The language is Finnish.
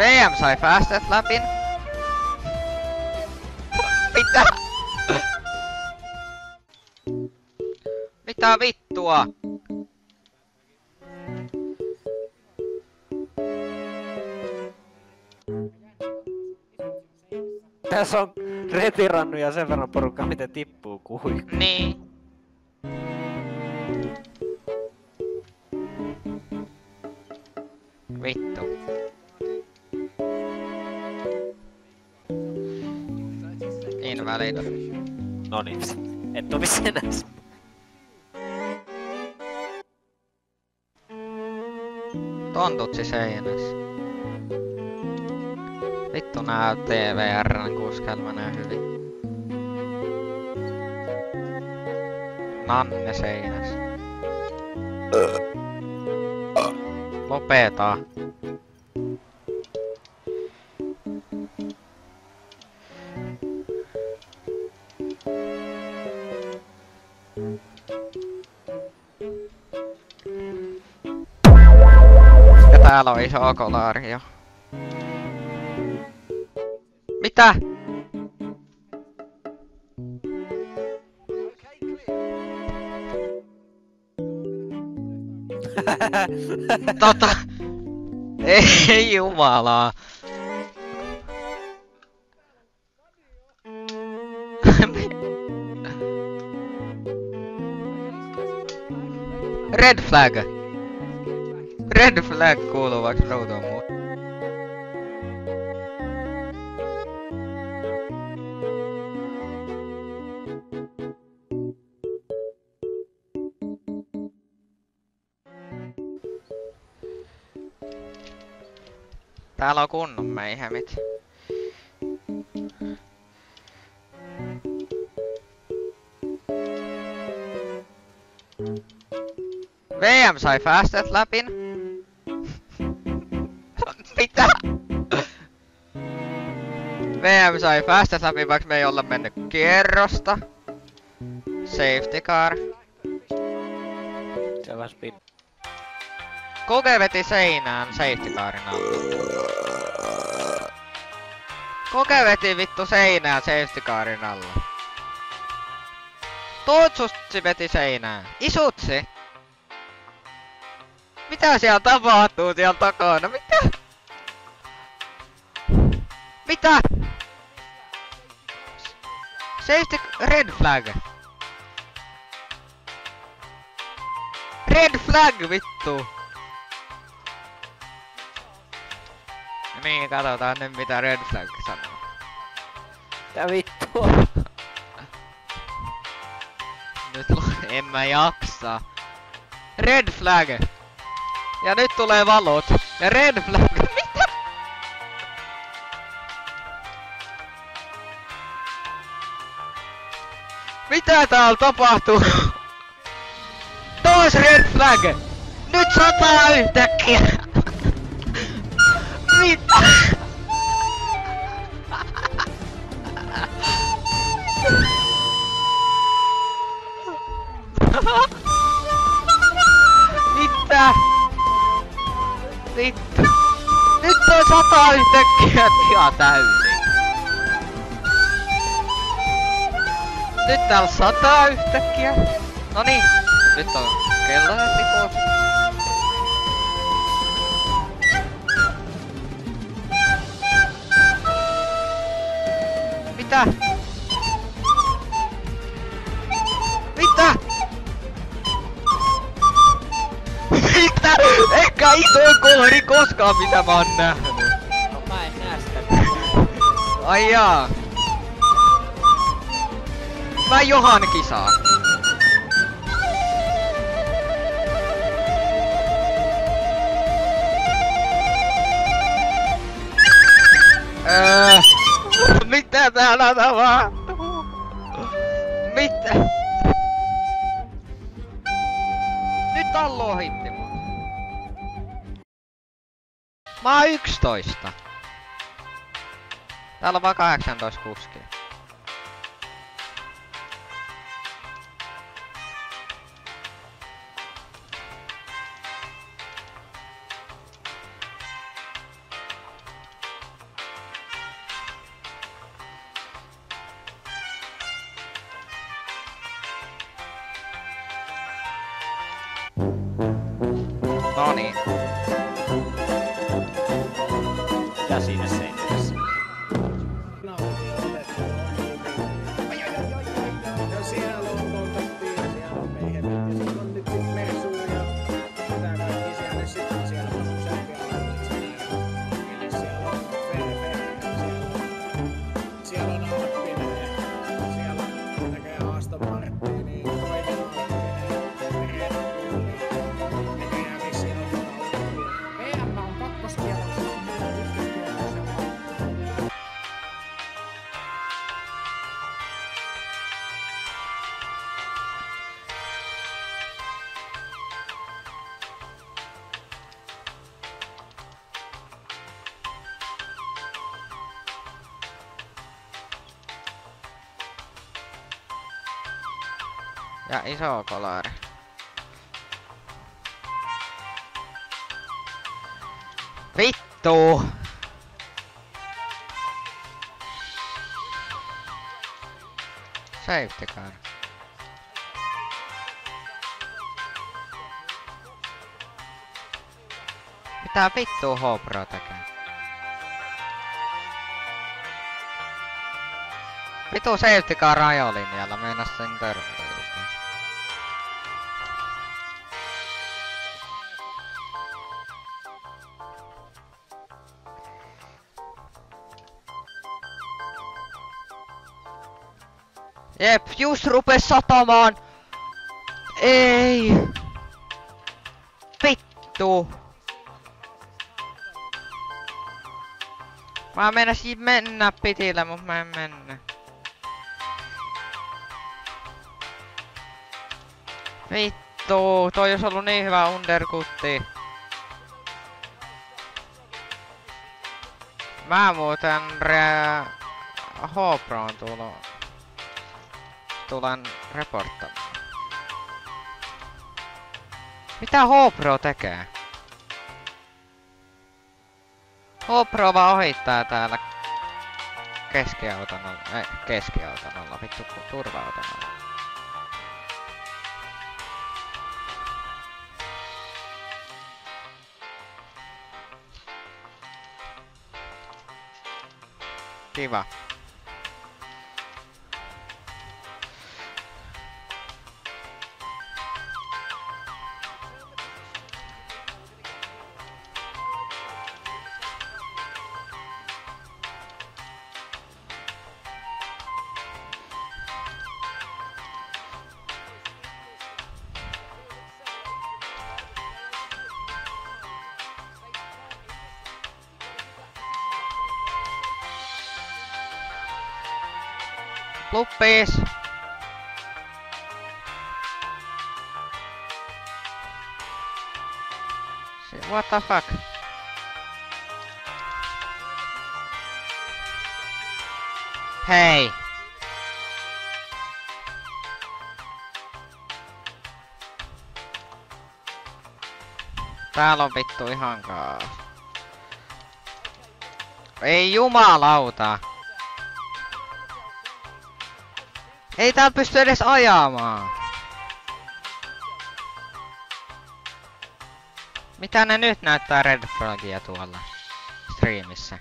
VM sai fastest läpin. Mitä? Mitä vittua? Tässä on retirannut ja sen verran porukka miten tippuu kuhui. Niin. Vittu. Invalid. Noniin. Et ovi senäs. Tontutsi seinäs. Vittu nää TVR:n kuskelma nää hyvin. Nanne seinäs. Lopeta. Ja täällä on iso okolaari jo. Mitä? Ei jumalaa. Red flag. Red flag kuuluvaks ruutuun muu. Täällä on kunnon meihemit. VM sai fastest läpin. Mitä? VM sai fastest läpin, vaikka me ei olla mennyt kierrosta. Safety car. Se on vähän spin. Kuke veti seinään safety carin alla. Kuke veti vittu seinään safety carin alla. Tuutsutsi veti seinään. Isutsi! Mitä siellä tapahtuu siellä takana? Mitä? Mitä? Safety... Red flag! Red flag vittu! Niin, katsotaan nyt mitä red flag sanoo. Mitä vittua? Nyt en mä jaksa. Red flag! Ja nyt tulee valot. Ja red flag. Mitä? Mitä täällä tapahtuu? Taas red flag! Nyt sataa yhtäkkiä! Mitä? Mitä? Vittu. Nyt on 100 yhtäkkiä ihan täysin. Nyt täällä 100 yhtäkkiä. Noniin. Nyt on kello tipus. Mitä? Mitä? Mitä? Eikä isoin kolari koskaan mitä mä oon nähnyt. No mä en näe sitä. Ai jaa. Mä Johan kisaa. Mitä täällä tapahtuu? Mitä? Nyt Allu ohitti mua. Mä oon 11. Täällä on vaan 18 kuskia. niin. Ja siinä seinässä. Ja siellä on kontaktia, siellä on meihin, ja siellä on nyt sit Mersuja ja sitä kaikki siellä sitten siellä on useampia alueita. Eli siellä on siellä on Alppinen, siellä tekee Aston Martinin, toinen Alppinen, Red Bulli, näköjään vissiin on VM on kakkoskierroksella, mutta ykköskierroksella. Ja iso kolari. Vittu! Safety car. Mitä vittua Hopro tekee? Vitu safety car rajolinjalla, meinas sen törmätä justiin. Jep, just rupes satamaan! Ei! Vittu! Mä meinasin mennä pitillä, mut mä en mennä. Vittu, toi olisi ollut niin hyvä undercutti. Mä muuten H-Proon tulen reporttamaan. Mitä H-Pro tekee? H-Pro vaan ohittaa täällä keskiautonolla, vittu turva-autonolla. Kiva. Luppis! What the fuck? Hei! Täällä on vittu ihan kaas. Ei jumalauta! Ei täällä pysty edes ajamaan. Mitä ne nyt näyttää Red Flagia tuolla striimissä?